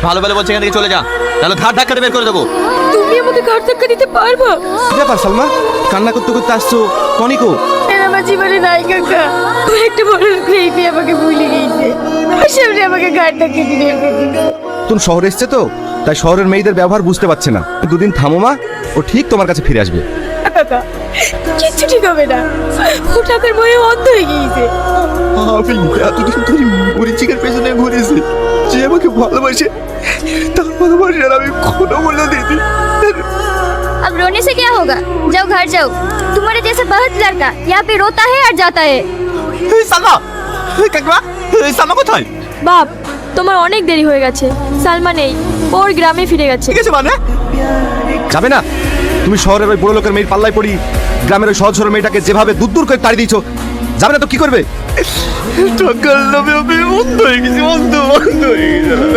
ভালো ভালো বলছে এখান থেকে চলে যা, তাহলে ঘাট ধাক্কাতে বের করে দেবো। তুমি আমাকে ঘাট ধাক্কা দিতে পারবা? কি ব্যাপার সালমা, কান্না করতে করতে আসছো? টনিকো এর আমার জীবনে নাই কাকা। ও একটা বড় লোক রেখে আমাকে ভুলে গিয়েছে। আর সামনে আমাকে ঘাট ধাক্কা দিয়ে বের করে দিল। তুমি শহরে এসছে তো, তাই শহরের মেয়েদের ব্যবহার বুঝতে পারছে না। দুদিন থামো মা, ও ঠিক তোমার কাছে ফিরে আসবে। কাকা কিচ্ছু ঠিক হবে না, ও টাকার ভয়ে অন্ধ হয়ে গিয়েছে। আমি এতদিন ধরে মরিচিকের পেছনে ঘুরেছি, যে আমাকে ভালোবাসে তার ভালোবাসার আমি কোনো মূল্য দিইনি। अब रोने से क्या होगा, जाओ घर जाओ। तुम्हारे जैसा बहुत लड़का यहाँ पे रोता है और जाता है। সালমা, কাকিমা, সালমা কোথায়? বাপ, তোমার অনেক দেরি হয়ে গেছে। সালমা নেই, ওর গ্রামে ফিরে গেছে। ঠিক আছে মানে? যাবে না? তুমি শহরের ওই বড় লোকের মেয়ের পাল্লায় পড়ি গ্রামের ওই সহজ সরল মেয়েটাকে যেভাবে দূর দূর করে তাড়ি দিয়েছো, যাবে না তো কি করবে? টাকার লোভে আমি অন্ধ হয়ে গেছি, অন্ধ হয়ে গেছি।